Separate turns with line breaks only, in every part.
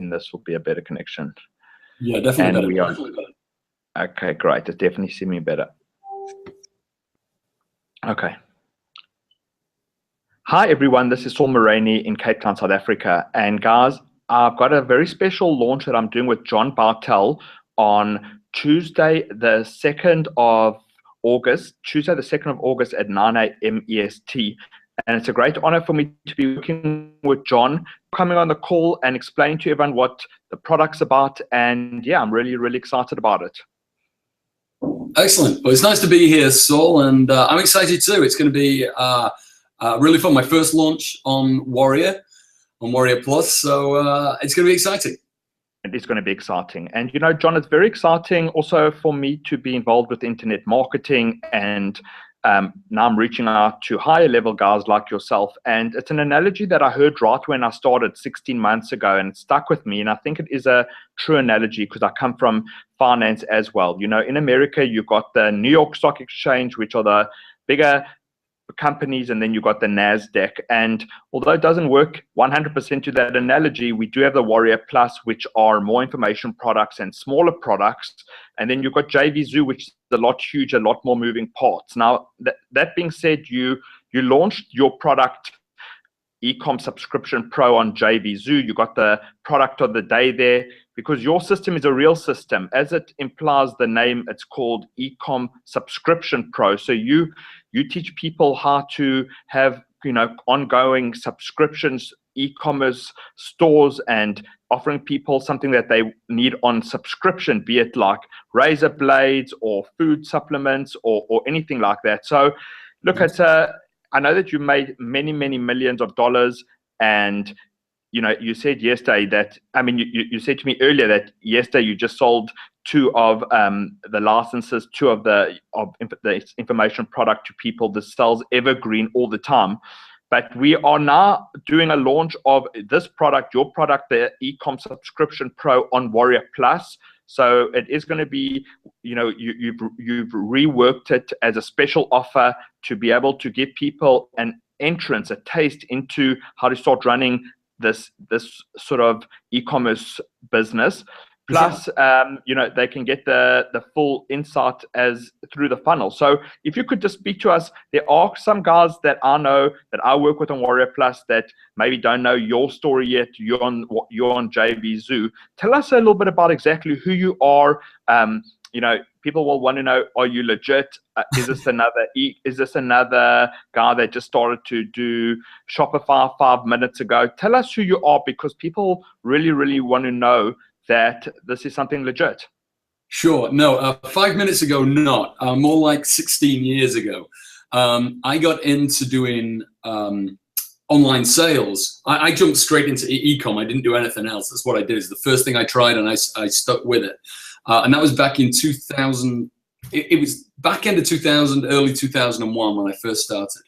this will be a better connection.
Yeah, definitely better.
Okay, great. It's definitely seeming better. Okay. Hi, everyone. This is Saul Moraney in Cape Town, South Africa. And guys, I've got a very special launch that I'm doing with John Bartel on Tuesday, the 2nd of August, at 9 a.m. EST. And it's a great honor for me to be working with John, coming on the call and explaining to everyone what the product's about. And yeah, I'm really, really excited about it.
Excellent. Well, it's nice to be here, Saul, and I'm excited too. It's going to be really fun. My first launch on Warrior Plus, so it's going to be exciting.
It is going to be exciting. And, you know, John, it's very exciting also for me to be involved with internet marketing. And now I'm reaching out to higher level guys like yourself. And it's an analogy that I heard right when I started 16 months ago, and it stuck with me. And I think it is a true analogy because I come from finance as well. You know, in America, you've got the New York Stock Exchange, which are the bigger companies, and then you've got the NASDAQ. And although it doesn't work 100% to that analogy, we do have the Warrior Plus, which are more information products and smaller products. And then you've got JVZoo, which is a lot huger, a lot more moving parts. Now, that being said, you launched your product, Ecom Subscription Pro, on JVZoo. You got the product of the day there because your system is a real system. As it implies the name, it's called Ecom Subscription Pro. So you teach people how to have, you know, ongoing subscriptions, e-commerce stores, and offering people something that they need on subscription, be it like razor blades or food supplements or anything like that. So look, I know that you made many, many millions of dollars, and you know, you said yesterday that, I mean, you said to me earlier that yesterday you just sold 2 of the licenses, 2 of the information product to people. This sells evergreen all the time. But we are now doing a launch of this product, your product, the Ecom Subscription Pro, on Warrior Plus. So it is going to be, you know, you've reworked it as a special offer to be able to give people an entrance, a taste into how to start running this sort of e-commerce business. Plus, you know, they can get the full insight as through the funnel. So if you could just speak to us, there are some guys that I know that I work with on Warrior Plus that maybe don't know your story yet. You're on JVZoo. Tell us a little bit about exactly who you are. You know, people will want to know: are you legit? Is this another guy that just started to do Shopify 5 minutes ago? Tell us who you are, because people really, really want to know that this is something legit.
Sure. No, 5 minutes ago, not. More like 16 years ago. I got into doing online sales. I jumped straight into e-com. I didn't do anything else. That's what I did. It's the first thing I tried, and I stuck with it. And that was back in 2000. It was back end of 2000, early 2001 when I first started.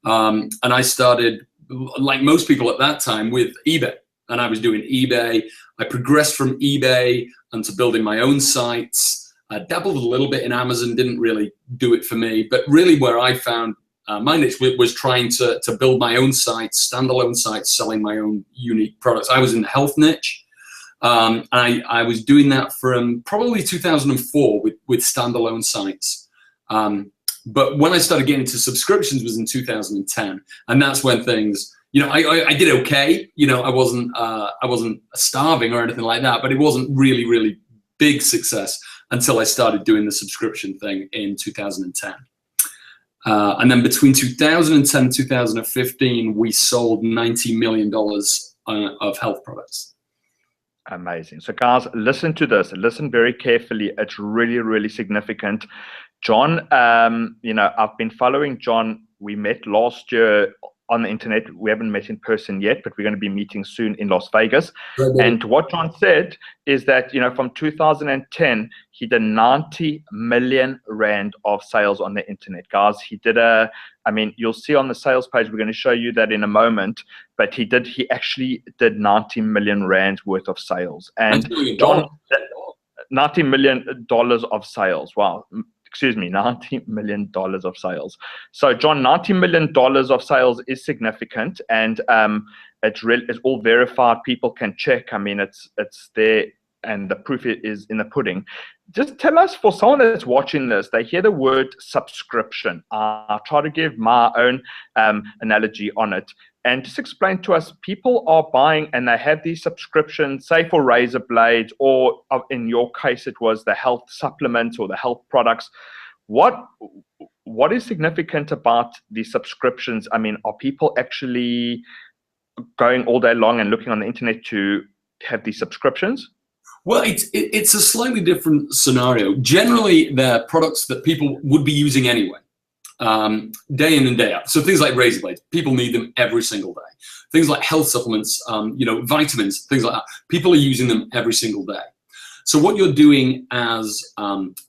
And I started, like most people at that time, with eBay. And I was doing eBay. I progressed from eBay into building my own sites. I dabbled a little bit in Amazon, didn't really do it for me. But really where I found my niche was trying to build my own sites, standalone sites, selling my own unique products. I was in the health niche. I was doing that from probably 2004 with standalone sites. But when I started getting into subscriptions was in 2010. And that's when things, you know, I did okay. You know, I wasn't starving or anything like that, but it wasn't really, really big success until I started doing the subscription thing in 2010. And then between 2010 and 2015, we sold $90 million of health products.
Amazing. So guys, listen to this. Listen very carefully. It's really, really significant. John, you know, I've been following John. We met last year on the internet. We haven't met in person yet, but we're going to be meeting soon in Las Vegas. And what John said is that, you know, from 2010, he did 90 million Rand of sales on the internet. Guys, he did I mean, you'll see on the sales page, we're going to show you that in a moment, but he actually did 90 million Rand worth of sales. And John, $90 million of sales. Wow. excuse me, $90 million of sales. So, John, $90 million of sales is significant, and it's all verified. People can check. I mean, it's there, and the proof is in the pudding. Just tell us, for someone that's watching this, they hear the word subscription. I'll try to give my own analogy on it. And just explain to us, people are buying and they have these subscriptions, say for razor blades, or in your case, it was the health supplements or the health products. What is significant about these subscriptions? I mean, are people actually going all day long and looking on the internet to have these subscriptions?
Well, it's a slightly different scenario. Generally, they're products that people would be using anyway, day in and day out. So things like razor blades, people need them every single day. Things like health supplements, vitamins, things like that. People are using them every single day. So what you're doing as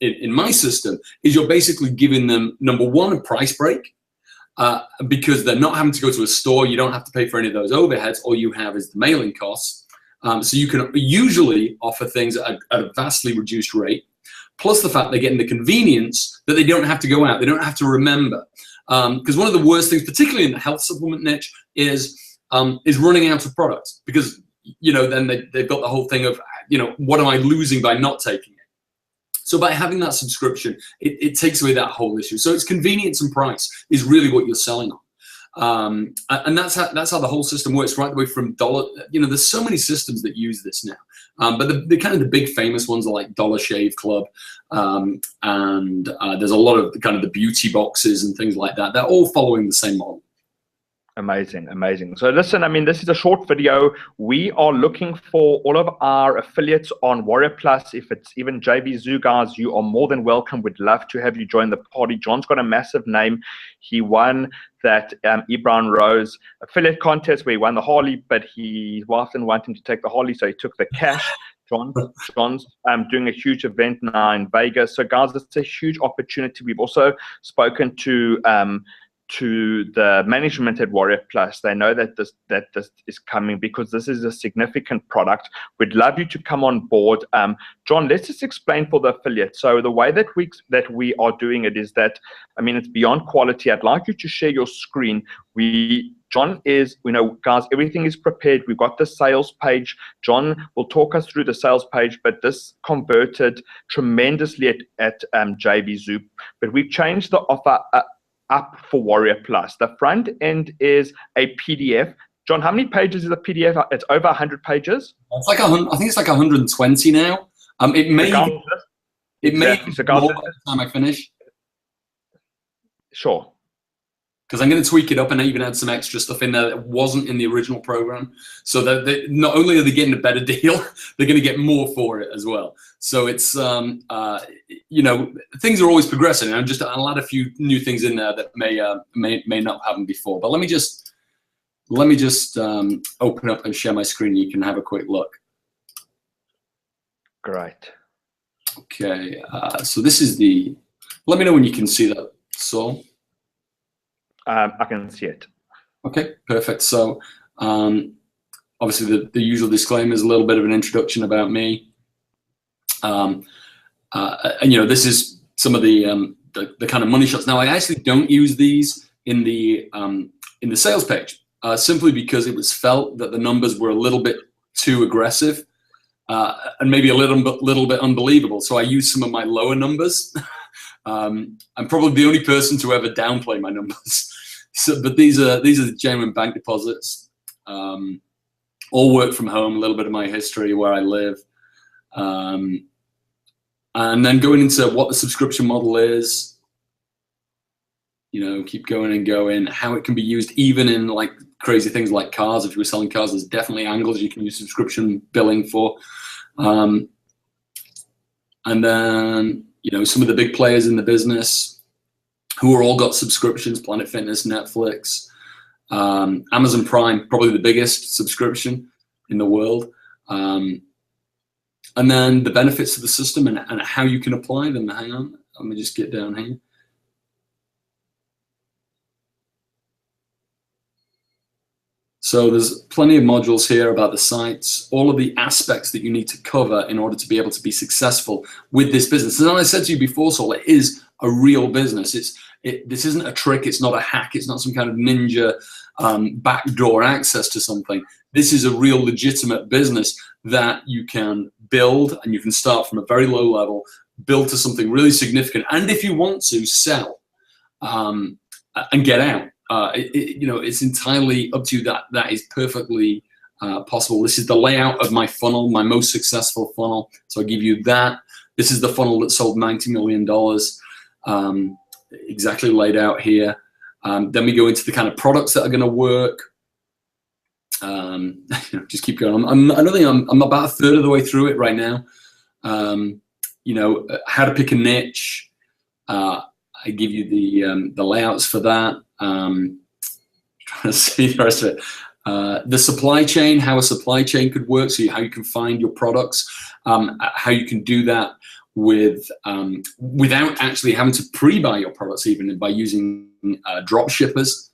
in my system is you're basically giving them, number one, a price break, because they're not having to go to a store. You don't have to pay for any of those overheads. All you have is the mailing costs. So you can usually offer things at a vastly reduced rate, plus the fact they're getting the convenience that they don't have to go out. They don't have to remember. Because one of the worst things, particularly in the health supplement niche, is running out of products, because then they've got the whole thing of, what am I losing by not taking it? So by having that subscription, it takes away that whole issue. So it's convenience and price is really what you're selling on. And that's how the whole system works, right the way from dollar. There's so many systems that use this now, but the kind of the big famous ones are like Dollar Shave Club, and there's a lot of the beauty boxes and things like that. They're all following the same model.
Amazing. So listen, I mean, this is a short video. We are looking for all of our affiliates on Warrior Plus. If it's even JVZoo guys, you are more than welcome. We'd love to have you join the party. John's got a massive name. He won that Ebron Rose affiliate contest where he won the Harley, but his wife didn't want him to take the Harley, so he took the cash. John's doing a huge event now in Vegas. So guys, it's a huge opportunity. We've also spoken to the management at Warrior Plus. They know that this is coming because this is a significant product. We'd love you to come on board. John, let's just explain for the affiliate. So the way that we are doing it is that, I mean, it's beyond quality. I'd like you to share your screen. John is, guys, everything is prepared. We've got the sales page. John will talk us through the sales page, but this converted tremendously at JVZoo. But we've changed the offer up for Warrior Plus. The front end is a PDF. John, how many pages is a PDF? It's over 100 pages.
It's like I think it's like 120 now. It may be more by the time I finish.
Sure.
Because I'm going to tweak it up and even add some extra stuff in there that wasn't in the original program. So that not only are they getting a better deal, they're going to get more for it as well. So it's, things are always progressing. And I'll add a few new things in there that may not happen before. But let me just open up and share my screen. You can have a quick look.
Great.
Okay. So this is let me know when you can see that, Saul.
I can see it.
Okay, perfect. So obviously the usual disclaimer is a little bit of an introduction about me. And this is some of the kind of money shots. Now I actually don't use these in the sales page, simply because it was felt that the numbers were a little bit too aggressive, and maybe a little bit unbelievable. So I use some of my lower numbers. I'm probably the only person to ever downplay my numbers. So, but these are the genuine bank deposits. All work from home. A little bit of my history, where I live, and then going into what the subscription model is. Keep going and going. How it can be used, even in like crazy things like cars. If you were selling cars, there's definitely angles you can use subscription billing for. And then some of the big players in the business who are all got subscriptions: Planet Fitness, Netflix, Amazon Prime, probably the biggest subscription in the world. And then the benefits of the system and how you can apply them. Hang on, let me just get down here. So there's plenty of modules here about the sites, all of the aspects that you need to cover in order to be able to be successful with this business. And as I said to you before, Saul, it is a real business. This isn't a trick. It's not a hack. It's not some kind of ninja backdoor access to something. This is a real legitimate business that you can build, and you can start from a very low level, build to something really significant, and if you want to, sell and get out. It's entirely up to you. That is perfectly possible. This is the layout of my funnel, my most successful funnel. So I give you that. This is the funnel that sold $90 million, exactly laid out here. Then we go into the kind of products that are going to work. Just keep going. I don't think I'm about a third of the way through it right now. How to pick a niche. I give you the layouts for that. Trying to see the rest of it. The supply chain, how a supply chain could work, so how you can find your products, how you can do that without actually having to pre-buy your products, even by using drop shippers.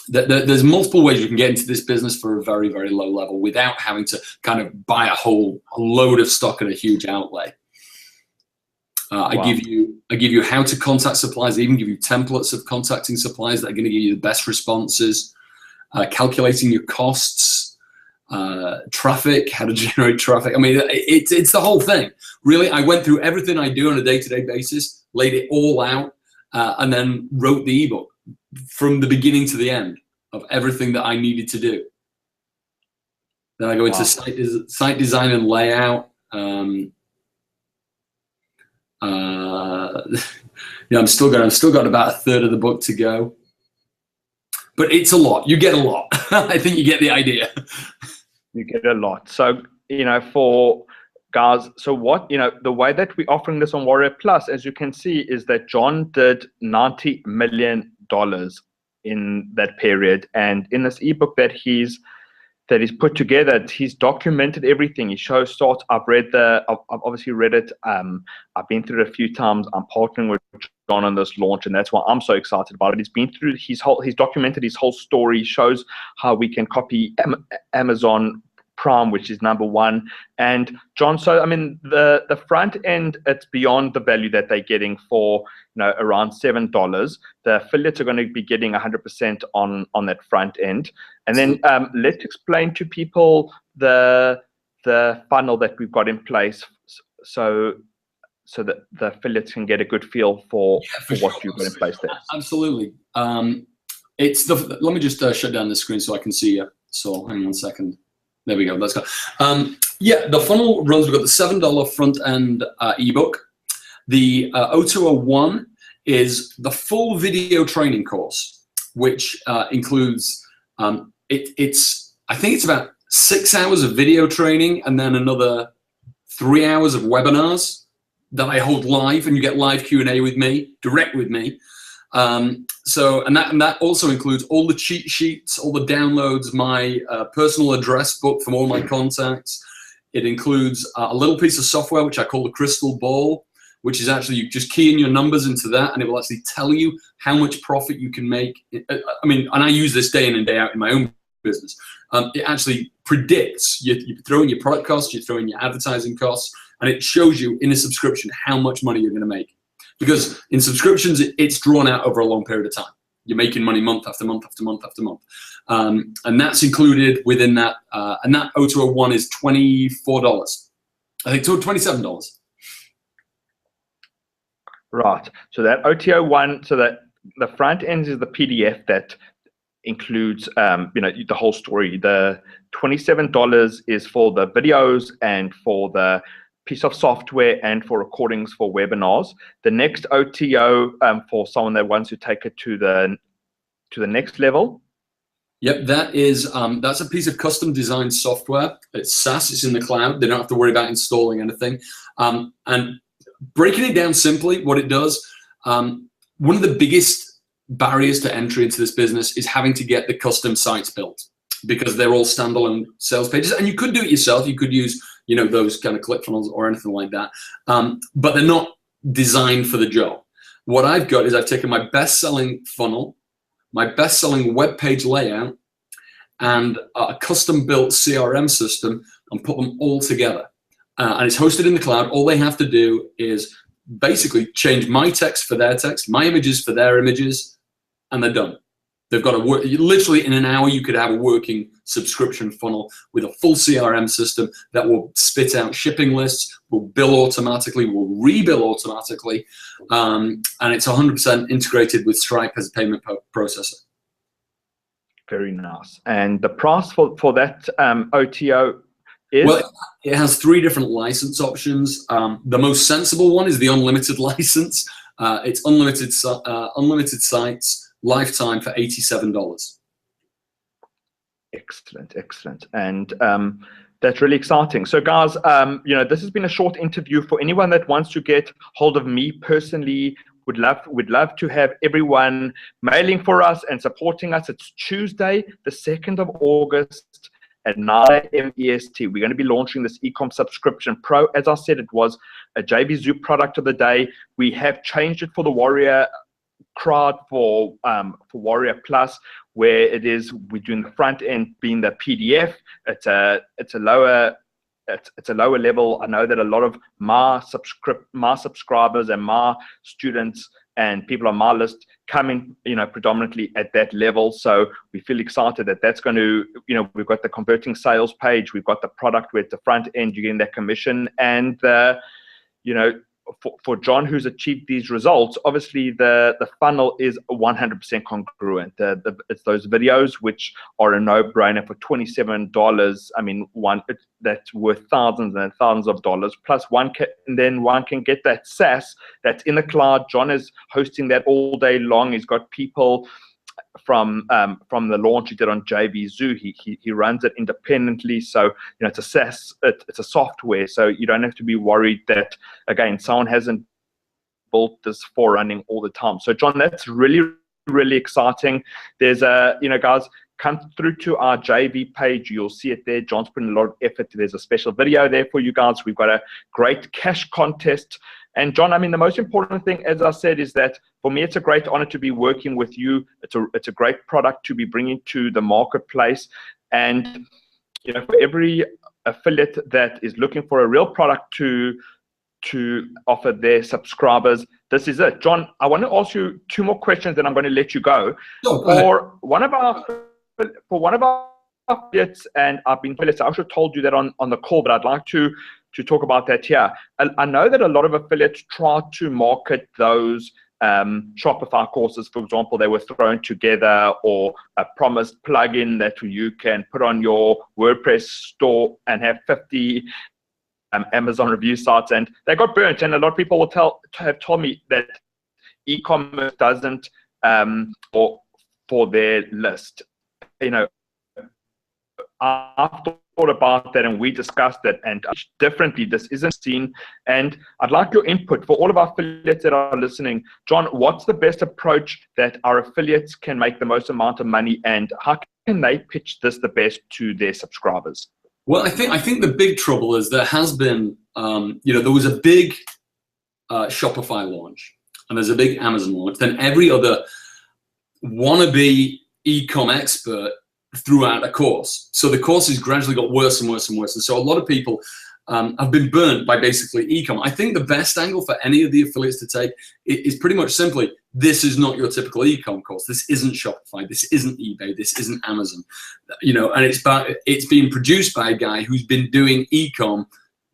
There's multiple ways you can get into this business for a very, very low level without having to kind of buy a load of stock at a huge outlay. Wow. I give you how to contact suppliers. I even give you templates of contacting suppliers that are going to give you the best responses. Calculating your costs, traffic, how to generate traffic. I mean, it's the whole thing. Really, I went through everything I do on a day-to-day basis, laid it all out, and then wrote the ebook from the beginning to the end of everything that I needed to do. Then I go into site design and layout. I've still got about a third of the book to go, but it's a lot. You get a lot. I think you get the idea.
You get a lot. So, for guys, so what, the way that we're offering this on Warrior Plus, as you can see, is that John did $90 million in that period. And in this ebook that he's put together, he's documented everything. He shows starts. I've obviously read it. I've been through it a few times. I'm partnering with John on this launch, and that's why I'm so excited about it. He's been through he's documented his whole story, shows how we can copy Amazon Prime, which is #1. And John, so I mean, the front end, it's beyond the value that they're getting for around $7. The affiliates are going to be getting 100% on that front end. And then let's explain to people the funnel that we've got in place, so that the affiliates can get a good feel for what you've got in place there.
Absolutely. Let me just shut down the screen so I can see you. So hang on a second. There we go. Let's go. The funnel runs. We've got the $7 front end ebook. The O201 is the full video training course, which includes I think it's about 6 hours of video training and then another 3 hours of webinars that I hold live, and you get live Q&A with me, direct with me. And that also includes all the cheat sheets, all the downloads, my personal address book from all my contacts. It includes a little piece of software which I call the Crystal Ball, which is actually you just key in your numbers into that, and it will actually tell you how much profit you can make. I mean, and I use this day in and day out in my own business. It actually predicts. You throw in your product costs, you throw in your advertising costs, and it shows you in a subscription how much money you're going to make. Because in subscriptions, it's drawn out over a long period of time. You're making money month after month after month after month. And that's included within that. And that O201 is $24. I think $27.
Right. So that O201, so that the front end is the PDF that includes, the whole story. The $27 is for the videos and for the piece of software and for recordings for webinars. The next OTO for someone that wants to take it to the next level.
Yep, that's a piece of custom designed software. It's SaaS. It's in the cloud. They don't have to worry about installing anything. And breaking it down simply, what it does, one of the biggest barriers to entry into this business is having to get the custom sites built, because they're all standalone sales pages. And you could do it yourself. You could use those kind of ClickFunnels or anything like that. But they're not designed for the job. What I've got is I've taken my best-selling funnel, my best-selling web page layout, and a custom-built CRM system, and put them all together. And it's hosted in the cloud. All they have to do is basically change my text for their text, my images for their images, and they're done. They've got to work, literally in an hour, you could have a working subscription funnel with a full CRM system that will spit out shipping lists, will bill automatically, will rebill automatically, and it's 100% integrated with Stripe as a payment processor.
Very nice. And the price for that OTO is?
Well, it has 3 different license options. The most sensible one is the unlimited license. It's unlimited sites, lifetime for $87.
Excellent, excellent. And that's really exciting. So guys, you know, this has been a short interview. For anyone that wants to get hold of me personally, we'd love to have everyone mailing for us and supporting us. It's Tuesday, the 2nd of August at 9 a.m. EST. We're going to be launching this Ecom Subscription Pro. As I said, it was a JVZoo product of the day. We have changed it for the Warrior crowd for Warrior Plus, where it is, we're doing the front end being the PDF. It's a lower level. I know that a lot of my subscribers and my students and people on my list coming, you know, predominantly at that level. So we feel excited that that's going to, you know, we've got the converting sales page, we've got the product with the front end, you're getting that commission, and you know, for John, who's achieved these results, obviously the funnel is 100% congruent. It's those videos which are a no-brainer for $27. I mean, that's worth thousands and thousands of dollars. Plus one can get that SaaS that's in the cloud. John is hosting that all day long. He's got people from the launch he did on JVZoo. He runs it independently, so you know, it's a SaaS, it's a software, so you don't have to be worried that, again, someone hasn't built this for running all the time. So John, that's really, really exciting. There's you know, guys, come through to our JV page, you'll see it there. John's putting a lot of effort. There's a special video there for you guys. We've got a great cash contest. And John, I mean, the most important thing, as I said, is that for me, it's a great honor to be working with you. It's a great product to be bringing to the marketplace. And, you know, for every affiliate that is looking for a real product to offer their subscribers, this is it. John, I want to ask you 2 more questions, then I'm going to let you go. For one of our affiliates, and I've been affiliates, I also told you that on the call, but I'd like to talk about that here. I know that a lot of affiliates try to market those Shopify courses, for example, they were thrown together, or a promised plugin that you can put on your WordPress store and have 50 Amazon review sites, and they got burnt. And a lot of people will have told me that e-commerce doesn't for their list. You know, I've thought about that, and we discussed it, and differently, this isn't seen. And I'd like your input for all of our affiliates that are listening. John, what's the best approach that our affiliates can make the most amount of money, and how can they pitch this the best to their subscribers?
Well, I think the big trouble is there has been, you know, there was a big Shopify launch, and there's a big Amazon launch. Then every other wannabe e-com expert threw out a course. So the courses gradually got worse and worse and worse. And so a lot of people have been burnt by basically e-com. I think the best angle for any of the affiliates to take is pretty much simply, this is not your typical e-com course. This isn't Shopify. This isn't eBay. This isn't Amazon. You know, and it's being produced by a guy who's been doing e-com,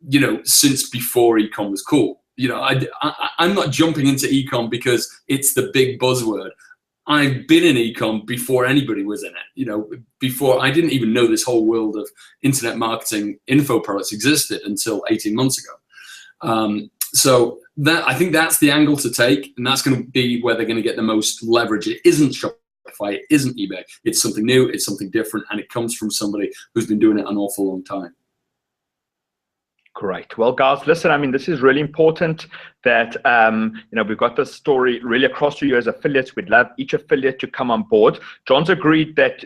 you know, since before e-com was cool. You know, I'm not jumping into e-com because it's the big buzzword. I've been in e-com before anybody was in it. You know, before I didn't even know this whole world of internet marketing info products existed until 18 months ago. So that, I think that's the angle to take, and that's going to be where they're going to get the most leverage. It isn't Shopify, it isn't eBay. It's something new, it's something different, and it comes from somebody who's been doing it an awful long time.
Great. Well, guys, listen, I mean, this is really important that, you know, we've got this story really across to you as affiliates. We'd love each affiliate to come on board. John's agreed that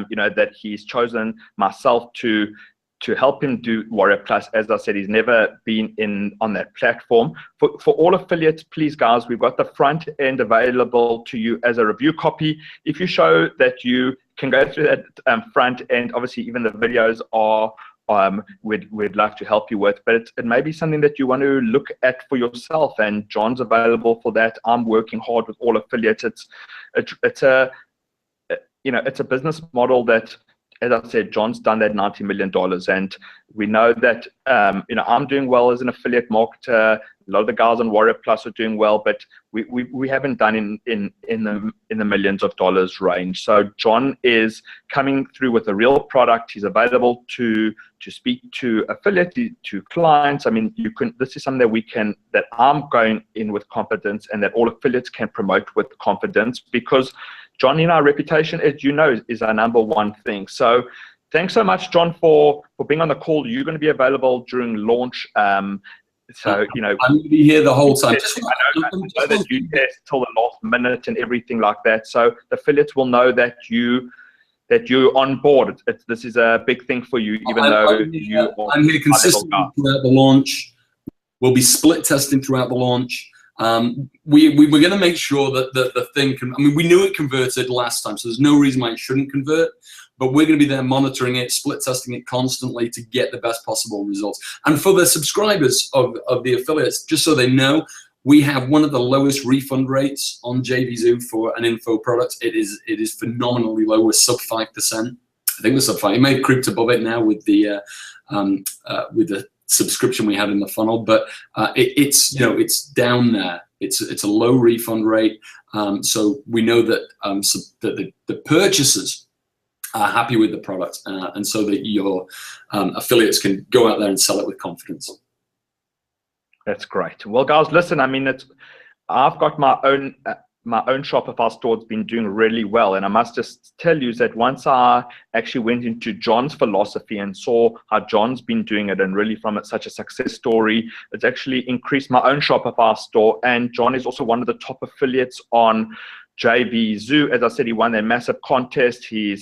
you know, that he's chosen myself to help him do Warrior Plus. As I said, he's never been on that platform. For all affiliates, please, guys, we've got the front end available to you as a review copy. If you show that you can go through that front end, obviously even the videos are we'd love to help you with. But it may be something that you want to look at for yourself, and John's available for that. I'm working hard with all affiliates. It's a business model that, as I said, John's done that $90 million, and we know that I'm doing well as an affiliate marketer. A lot of the guys on Warrior Plus are doing well, but we haven't done in the millions of dollars range. So John is coming through with a real product. He's available to speak to affiliates, to clients. I mean, this is something that I'm going in with confidence, and that all affiliates can promote with confidence, because John, our reputation, as you know, is our number one thing. So thanks so much, John, for being on the call. You're going to be available during launch. So, I'm
going to be here the whole time.
I know that you test till the last minute and everything like that. So the affiliates will know that you're on board. This is a big thing for you, even though I'm
here consistently throughout the launch. We'll be split testing throughout the launch. We're going to make sure that the thing can, we knew it converted last time, so there's no reason why it shouldn't convert, but we're going to be there monitoring it, split testing it constantly to get the best possible results. And for the subscribers of the affiliates, just so they know, we have one of the lowest refund rates on JVZoo for an info product. It is phenomenally low. We're sub 5%. I think we're sub 5%. It may have creeped above it now with the subscription we had in the funnel, but it's down there. It's a low refund rate, so we know that that the purchasers are happy with the product, and so that your affiliates can go out there and sell it with confidence.
That's great. Well, guys, listen. I've got my own Shopify store. It's been doing really well, and I must just tell you that once I actually went into John's philosophy and saw how John's been doing it, and really from such a success story, it's actually increased my own Shopify store. And John is also one of the top affiliates on JVZoo. As I said, he won a massive contest. He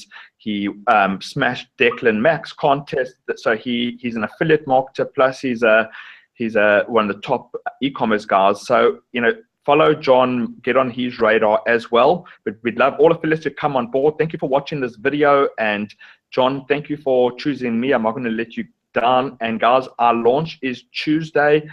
smashed Declan Max contest. So he's an affiliate marketer, plus he's one of the top e-commerce guys. So follow John, get on his radar as well. But we'd love all affiliates to come on board. Thank you for watching this video. And John, thank you for choosing me. I'm not going to let you down. And guys, our launch is Tuesday,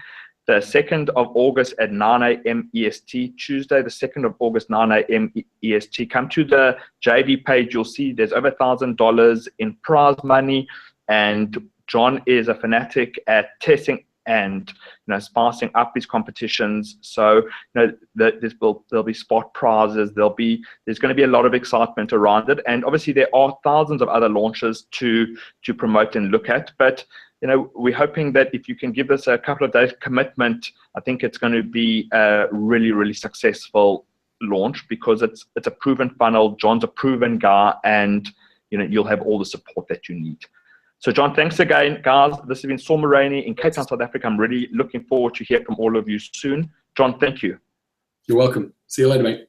the 2nd of August at 9 a.m. EST. Tuesday, the 2nd of August, 9 a.m. EST. Come to the JV page. You'll see there's over $1,000 in prize money. And John is a fanatic at testing and spicing up these competitions. So there'll be spot prizes. There's going to be a lot of excitement around it, and obviously there are thousands of other launches to promote and look at. But we're hoping that if you can give us a couple of days commitment, I think it's going to be a really, really successful launch, because it's a proven funnel. John's a proven guy, and you'll have all the support that you need. So John, thanks again, guys. This has been Saul Moraney in Cape Town, South Africa. I'm really looking forward to hear from all of you soon. John, thank you.
You're welcome. See you later, mate.